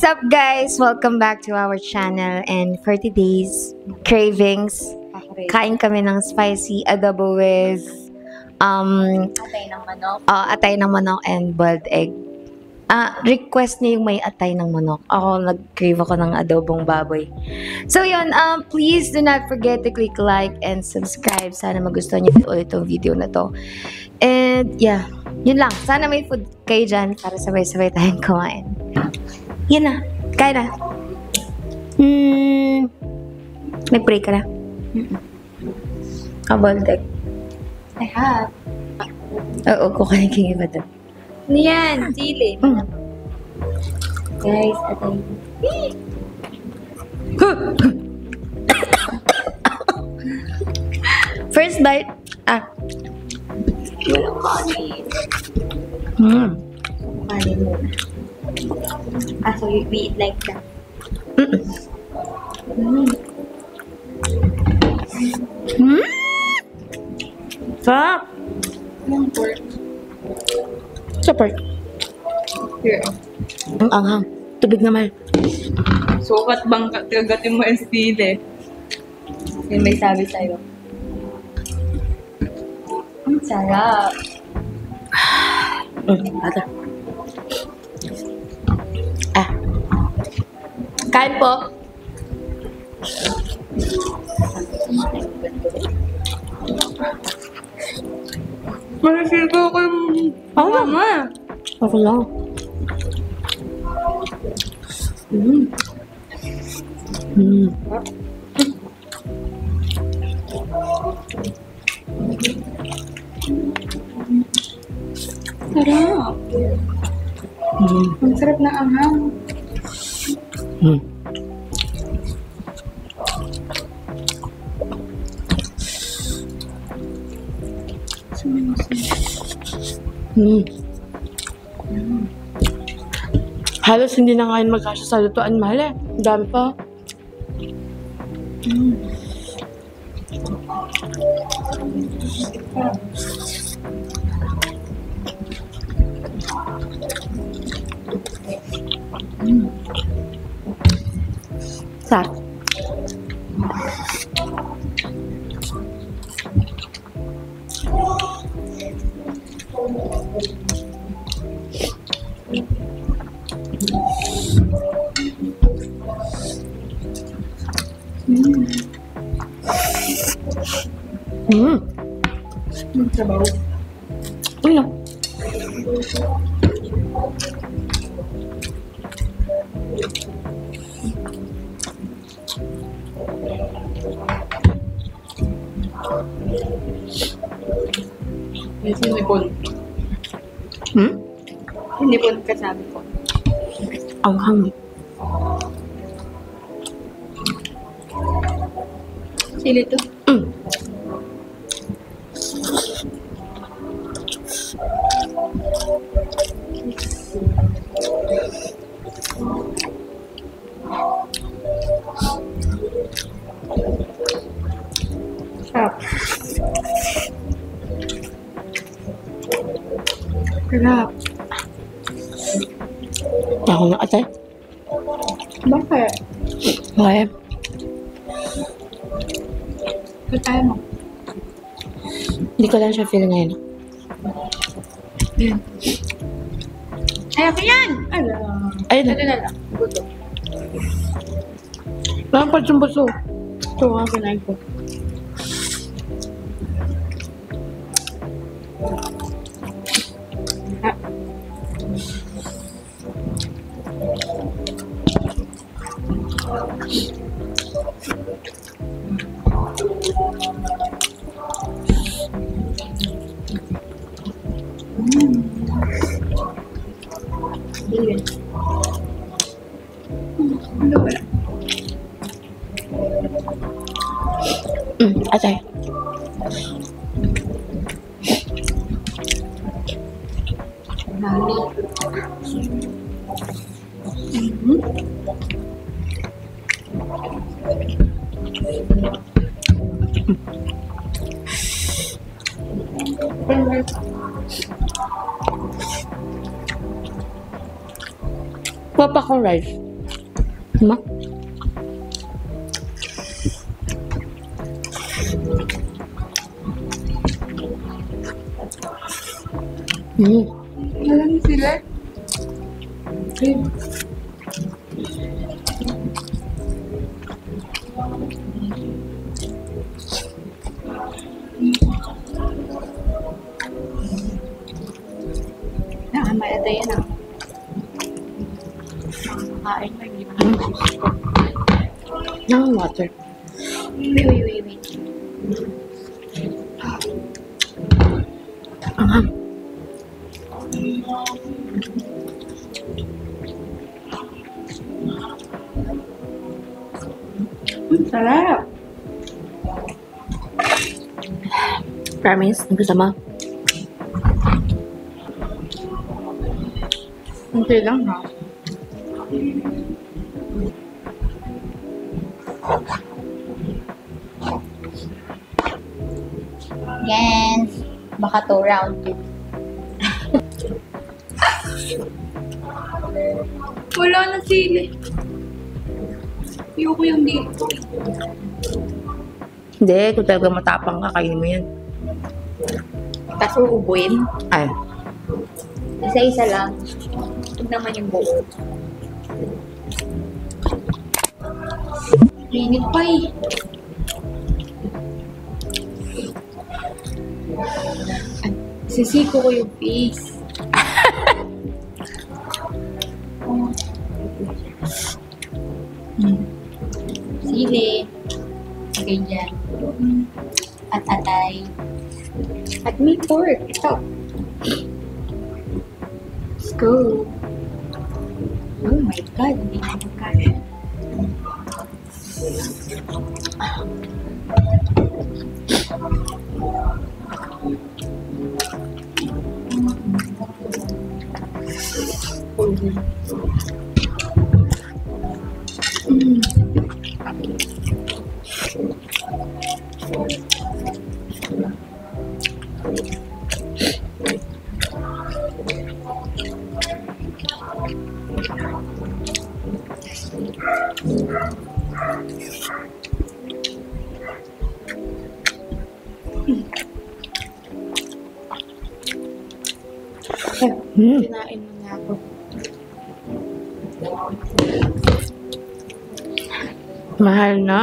up, guys? Welcome back to our channel. And for today's cravings, kain kami ng spicy adobo with Atay ng manok. atay ng manok and boiled egg. Request niya yung may atay ng manok. Ako, nag-crave ako ng adobong baboy. So, yun. Please do not forget to click like and subscribe. Sana magustuhan niyo ulit itong video na to. And, yeah. Yun lang. Sana may food kayo dyan para sabay-sabay tayong kumain. Yan na. Kaya na. Nag-pray ka na? Boiled egg. I have. Oo, kukain kang iba doon. Ano yan? Chili. Guys, atay. First bite. Walang kanin. Kanin muna. So we eat like that. Sarap. Yung pork. Sa pork. Here. Ang anghang. Tubig naman. Sukat bang kagatin mo yung stile? Yan may sabi sa'yo. Ang sarap. Ata. Kain po. Malasig ko yung mama. Ako lang. Sarap. Ang sarap na anghang. Halos hindi na ngayon magkasya sa lutuan, mahal eh. Ang dami pa. Sarap. Ang sabaw. Uy, no. Yung sinipon. Sinipon ka sabi ko. Ang hangin. Chili to. Sarap. Sarap. Ako ng atay. Bakit? Okay. Katay mo. Hindi ko lang siya feel ngayon. Yan. Ay, ako yan! Ala. Ayun. Ito na lang. Buto. Lampad yung buso. Ito nga kinain ko. Ano ba? Atay. Mami. Papa kong rice. Ma? Alam sila. Nakamayata yan ah. Makakain mo, hindi mo na gusto. No water. Wait. Anghang. Sarap. Promise, ang gusto mo? Kunti lang ha. Yes. Baka to round 2. Wala na sili. Ayoko yung dito. Hindi, kung talaga matapang ka, kainin mo yan. Tapos uubuin. Ay, Isa-isa lang. Huwag naman yung buo. Init pa eh. Sisiko ko yung face. Sili. Okay dyan. At atay. At may pork. Ito. Let's go. Oh my God. Hindi na magkaya. Kinain mo na ako. mahal na.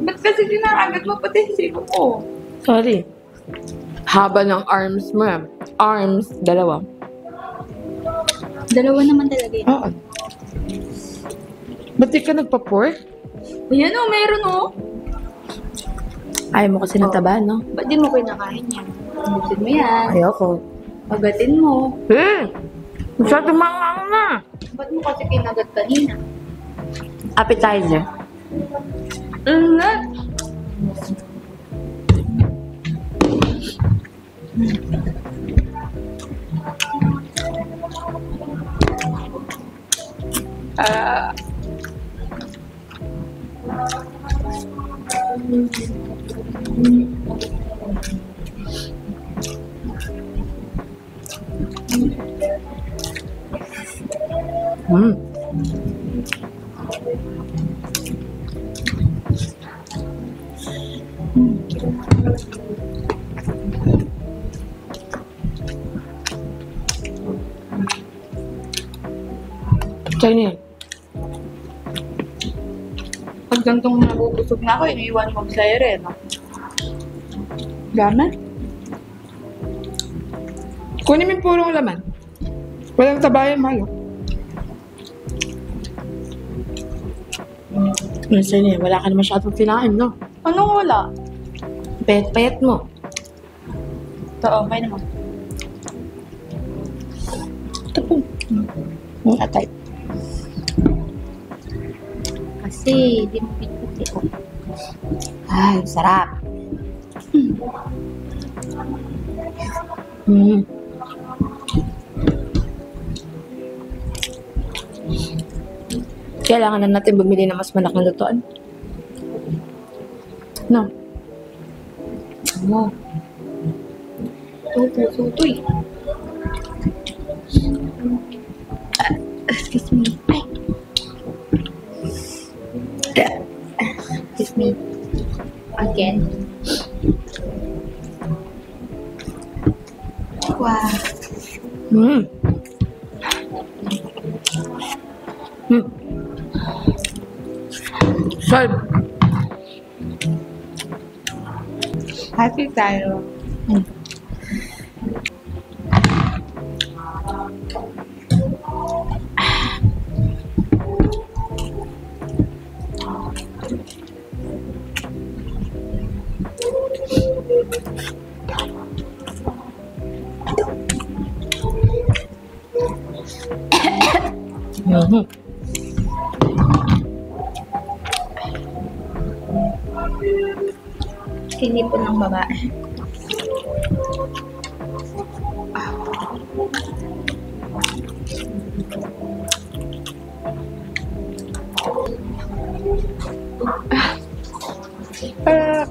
Ba't kasi kinakagat mo pati siko ko? Sorry. Haba ng arms mo. Arms, dalawa. Dalawa naman talaga yun. Oo. Ba't di ka nagpa-pour? Ayan o, meron o. Ayaw mo kasi ng taba, no? Ba't di mo kinakain yan? Ubusin mo yan. Ayoko. Pagatin mo. Masyado mangang na. Ba't mo kasi kinagat kanina? Appetizer. Nga. Chinese. Pag gantong nabubusog na ako, iniiwan mo sa ere, no? Laman? Kunin mo yung purong laman. Walang tabayan, malo. Minsan eh, wala ka na masyadong kinain, no? Anong wala? Payat-payat mo. Ito, okay naman. Ito po. Ang atay. Kasi, di mo pinuti ko. Ay, sarap. Kailangan na natin bumili ng mas malaking lutuan. No? Ano? Sutoy. Excuse me. Ay. chicken. Wow. Mm. Mm. Solve. Happy tayo. Mhm. Kinipon ng babae. Sarap.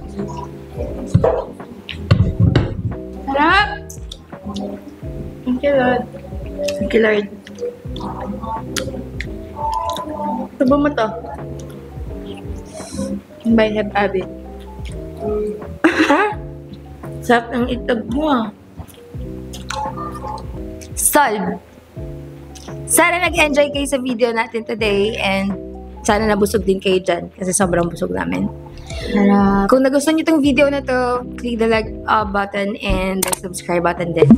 Sarap! Thank you, Lord. Thank you, Lord. Tubo mo to. By Heb Abby. Ha? Sarap ng itlog mo ah. Solve. Sana nag-enjoy kayo sa video natin today and sana nabusog din kayo dyan kasi sobrang busog namin. Sarap. Kung nagustuhan niyo tong video na to, click the like button and the subscribe button din.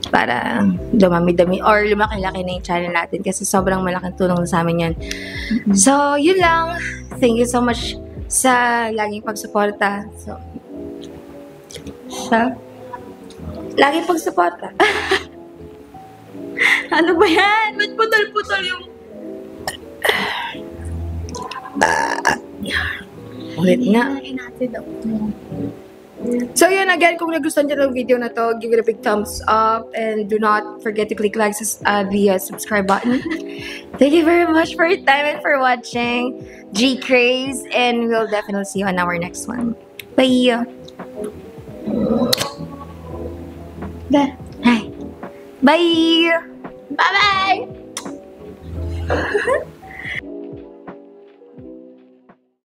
Para dumami-dami or lumaki-laki na yung channel natin kasi sobrang malaking tulong sa amin yan. So, yun lang. Thank you so much sa laging pagsuporta. So, laging pagsuporta. Ano ba yan? Ba't putol-putol yung... Ulit nga. Inatid ako. So yun, again, kung nagustuhan niyo ng video na to, give it a big thumbs up and do not forget to click like the subscribe button. Thank you very much for your time and for watching G Craze, and we'll definitely see you on our next one. Bye! Hi! Bye! Bye-bye!